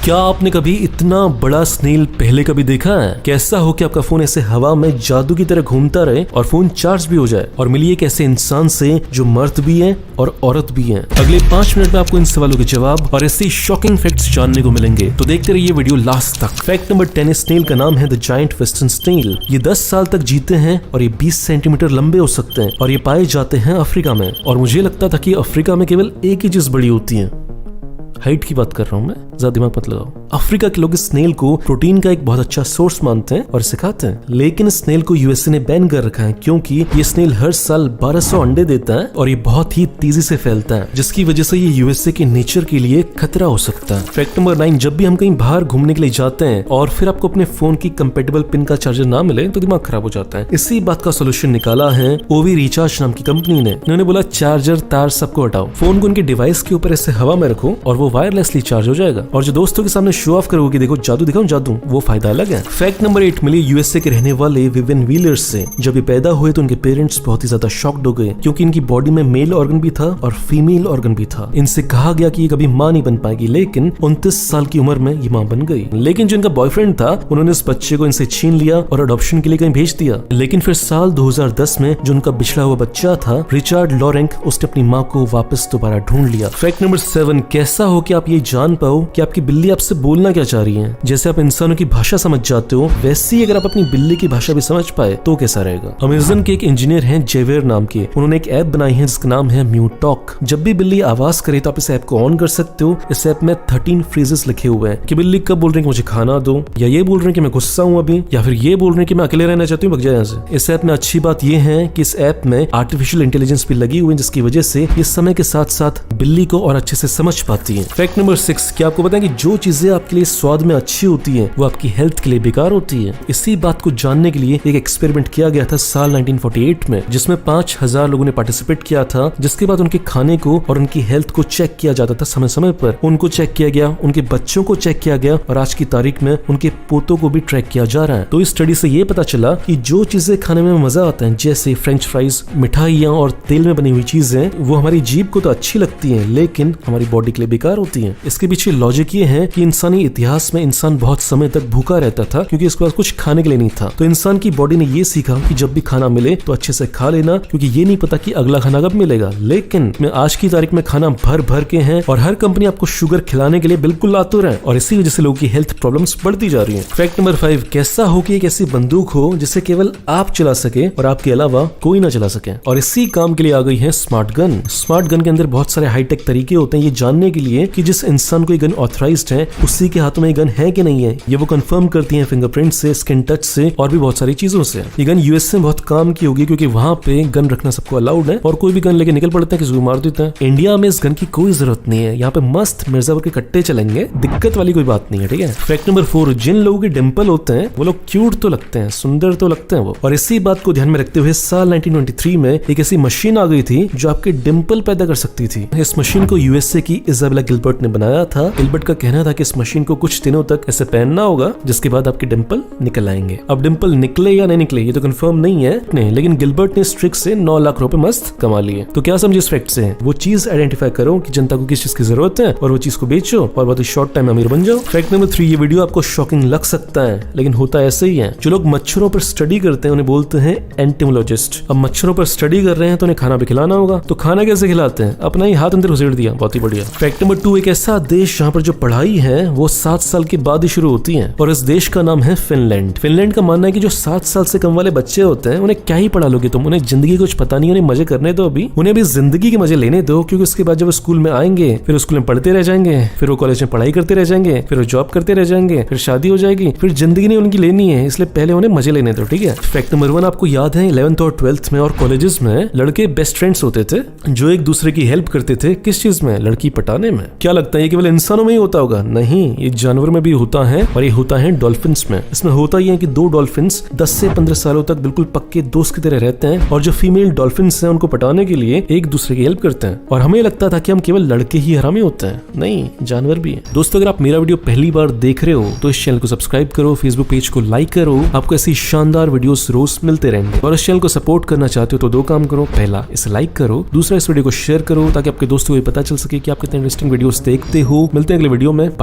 क्या आपने कभी इतना बड़ा स्नेल पहले कभी देखा है? कैसा हो कि आपका फोन ऐसे हवा में जादू की तरह घूमता रहे और फोन चार्ज भी हो जाए। और मिलिए एक ऐसे इंसान से जो मर्द भी है और औरत भी है। अगले 5 मिनट में आपको इन सवालों के जवाब और ऐसे शॉकिंग फैक्ट्स जानने को मिलेंगे, तो देखते रहिए वीडियो लास्ट तक। फैक्ट नंबर 10, स्नेल का नाम है द जायंट वेस्टर्न स्नेल। ये 10 साल तक जीते हैं और ये 20 सेंटीमीटर लंबे हो सकते हैं और ये पाए जाते हैं अफ्रीका में। और मुझे लगता था कि अफ्रीका में केवल एक ही चीज बड़ी होती है, हाइट की बात कर रहा हूं मैं, ज्यादा दिमाग मत लगाओ। अफ्रीका के लोग स्नेल को प्रोटीन का एक बहुत अच्छा सोर्स मानते हैं और इसे खाते हैं। लेकिन स्नेल को यूएसए ने बैन कर रखा है क्योंकि ये स्नेल हर साल 1200 अंडे देता है और ये बहुत ही तेजी से फैलता है, जिसकी वजह से ये यूएसए के नेचर के लिए खतरा हो सकता है। फैक्ट नंबर 9, जब भी हम कहीं बाहर घूमने के लिए जाते हैं और फिर आपको अपने फोन की कंपेटेबल पिन का चार्जर ना मिले तो दिमाग खराब हो जाता है। इसी बात का सोल्यूशन निकाला है ओवी रिचार्ज नाम की कंपनी ने। इन्होंने बोला चार्जर तार सबको हटाओ, फोन को उनके डिवाइस के ऊपर ऐसे हवा में रखो और वो वायरलेसली चार्ज हो जाएगा। और जो दोस्तों के सामने शो ऑफ करोगे कि देखो जादू दिखाऊं जादू, वो फायदा अलग है। फैक्ट नंबर 8, मिली यूएसए के रहने वाले विवियन व्हीलर्स से। जब ये पैदा हुए तो उनके पेरेंट्स बहुत ही ज्यादा शॉक्ड हो गए क्योंकि इनकी बॉडी में मेल ऑर्गन भी था और फीमेल ऑर्गन भी था। इनसे कहा गया कि ये कभी मां नहीं बन पाएगी, लेकिन 29 साल की उम्र में ये मां बन गई। लेकिन जो इनका बॉयफ्रेंड था उन्होंने इस बच्चे को इनसे छीन लिया और अडॉप्शन के लिए कहीं भेज दिया। लेकिन फिर साल 2010 में जो उनका बिछड़ा हुआ बच्चा था रिचर्ड लॉरेंक, उसने अपनी माँ को वापस दोबारा ढूंढ लिया। फैक्ट नंबर 7, कैसा हो कि आप ये जान पाओ कि आपकी बिल्ली आपसे बोलना क्या चाह रही है। जैसे आप इंसानों की भाषा समझ जाते हो, वैसे ही अगर आप अपनी बिल्ली की भाषा भी समझ पाए तो कैसा रहेगा। अमेज़न के एक इंजीनियर हैं जेवियर नाम के, उन्होंने एक ऐप बनाई है जिसका नाम है म्यू टॉक। जब भी बिल्ली आवाज करे तो आप इस ऐप को ऑन कर सकते हो। इस ऐप में 13 फ्रेजेस लिखे हुए हैं कि बिल्ली कब बोल रही है कि मुझे खाना दो, या ये बोल रहे हैं कि मैं गुस्सा हूँ अभी, या फिर ये बोल रहे हैं कि मैं अकेले रहना चाहती हूँ, भग जाए यहाँ से। इस ऐप में अच्छी बात यह है कि इस ऐप में आर्टिफिशियल इंटेलिजेंस भी लगी हुई है, जिसकी वजह से ये समय के साथ साथ बिल्ली को और अच्छे से समझ पाती है। फैक्ट नंबर 6, क्या आपको पता है कि जो चीजें आपके लिए स्वाद में अच्छी होती है वो आपकी हेल्थ के लिए बेकार होती है। इसी बात को जानने के लिए एक एक्सपेरिमेंट किया गया था साल 1948 में, जिसमें 5000 लोगों ने पार्टिसिपेट किया था। जिसके बाद उनके खाने को और उनकी हेल्थ को चेक किया जाता था समय समय पर। उनको चेक किया गया, उनके बच्चों को चेक किया गया और आज की तारीख में उनके पोतों को भी ट्रैक किया जा रहा है। तो इस स्टडी से ये पता चला कि जो चीजें खाने में मजा आता है, जैसे फ्रेंच फ्राइज, मिठाइयाँ और तेल में बनी हुई चीजें, वो हमारी जीभ को तो अच्छी लगती है लेकिन हमारी बॉडी के लिए बेकार होती है। इसके पीछे लॉजिक ये है कि इंसानी इतिहास में इंसान बहुत समय तक भूखा रहता था क्योंकि इसके पास कुछ खाने के लिए नहीं था। तो इंसान की बॉडी ने ये सीखा कि जब भी खाना मिले तो अच्छे से खा लेना, क्योंकि ये नहीं पता कि अगला खाना कब मिलेगा। लेकिन मैं आज की तारीख में खाना भर भर के हैं और हर कंपनी आपको शुगर खिलाने के लिए बिल्कुल आतुर है और इसी वजह से लोगों की हेल्थ प्रॉब्लम्स बढ़ती जा रही है। फैक्ट नंबर 5, कैसा हो कि एक ऐसी बंदूक हो जिसे केवल आप चला सके और आपके अलावा कोई ना चला सके। और इसी काम के लिए आ गई है स्मार्ट गन। स्मार्ट गन के अंदर बहुत सारे हाईटेक तरीके होते हैं ये जानने के लिए कि जिस इंसान को ये गन ऑथराइज्ड है उसी के हाथों में ये गन है कि नहीं है। ये वो कंफर्म करती है फिंगरप्रिंट से, स्किन टच से और भी बहुत सारी चीजों से। ये गन यूएस में बहुत काम की होगी क्योंकि वहां पे गन रखना सबको अलाउड है और कोई भी गन लेके निकल पड़ता है, किसी को मार देता है। इंडिया में इस गन की कोई जरूरत नहीं है, यहाँ पे मस्त मिर्जापुर के कट्टे चलेंगे, दिक्कत वाली कोई बात नहीं है, ठीक है। फैक्ट नंबर 4, जिन लोगों के डिंपल होते हैं वो लोग क्यूट तो लगते हैं, सुंदर तो लगते हैं वो। और इसी बात को ध्यान में रखते हुए साल 1923 में एक ऐसी मशीन आ गई थी जो आपके डिंपल पैदा कर सकती थी। इस मशीन को यूएसए की इजाबेला गिलबर्ट ने बनाया था। गिलबर्ट का कहना था कि इस मशीन को कुछ दिनों तक ऐसे पहनना होगा जिसके बाद आपके डिंपल निकल आएंगे। अब डिंपल निकले या नहीं निकले ये तो कंफर्म नहीं है, लेकिन गिलबर्ट ने इस ट्रिक से 9 लाख रुपए मस्त कमा लिए। तो क्या समझे इस फैक्ट से? वो चीज आइडेंटिफाई करो कि जनता को किस चीज की जरूरत है और वो चीज को बेचो और बहुत ही शॉर्ट टाइम में अमीर बन जाओ। फैक्ट नंबर 3, ये वीडियो आपको शॉकिंग लग सकता है लेकिन होता ऐसे ही है। जो लोग मच्छरों पर स्टडी करते हैं उन्हें बोलते हैं एंटोमोलॉजिस्ट। अब मच्छरों पर स्टडी कर रहे हैं तो उन्हें खाना भी खिलाना होगा, तो खाना कैसे खिलाते हैं? अपना ही हाथ अंदर घुसेड़ दिया, बहुत ही बढ़िया। फैक्ट नंबर 2, एक ऐसा देश जहाँ पर जो पढ़ाई है वो 7 साल के बाद ही शुरू होती है और इस देश का नाम है फिनलैंड। फिनलैंड का मानना है कि जो 7 साल से कम वाले बच्चे होते हैं उन्हें क्या ही पढ़ा लोगे तुम, उन्हें जिंदगी कुछ पता नहीं, उन्हें मजे करने दो, उन्हें भी जिंदगी के मजे लेने दो, क्योंकि उसके बाद जब वो स्कूल में आएंगे फिर स्कूल में पढ़ते रह जाएंगे, फिर वो कॉलेज में पढ़ाई करते रह जाएंगे, फिर वो जॉब करते रह जाएंगे, फिर शादी हो जाएगी, फिर जिंदगी नहीं उनकी लेनी है, इसलिए पहले उन्हें मजे लेने दो, ठीक है। फैक्ट नंबर 1, आपको याद है 11th और 12th में और कॉलेजेस में लड़के बेस्ट फ्रेंड्स होते थे जो एक दूसरे की हेल्प करते थे। किस चीज में? लड़की पटाने में। क्या लगता है ये केवल इंसानों में ही होता होगा? नहीं, ये जानवर में भी होता है और ये होता है डॉल्फिन्स में। इसमें होता ही है कि 2 डॉल्फिन्स 10 से 15 सालों तक बिल्कुल पक्के दोस्त की तरह रहते हैं और जो फीमेल डॉल्फिन्स हैं उनको पटाने के लिए एक दूसरे की हेल्प करते हैं। और हमें लगता था कि हम केवल लड़के ही हरामी होते हैं, नहीं, जानवर भी है। दोस्तों, अगर आप मेरा वीडियो पहली बार देख रहे हो तो इस चैनल को सब्सक्राइब करो, फेसबुक पेज को लाइक करो, आपको ऐसी शानदार वीडियोस रोज मिलते रहेंगे। और इस चैनल को सपोर्ट करना चाहते हो तो 2 काम करो, पहला इसे लाइक करो, दूसरा इस वीडियो को शेयर करो ताकि आपके दोस्तों को पता चल सके कि आप कितने इंटरेस्टिंग वीडियोस देखते हो। मिलते हैं अगले वीडियो में।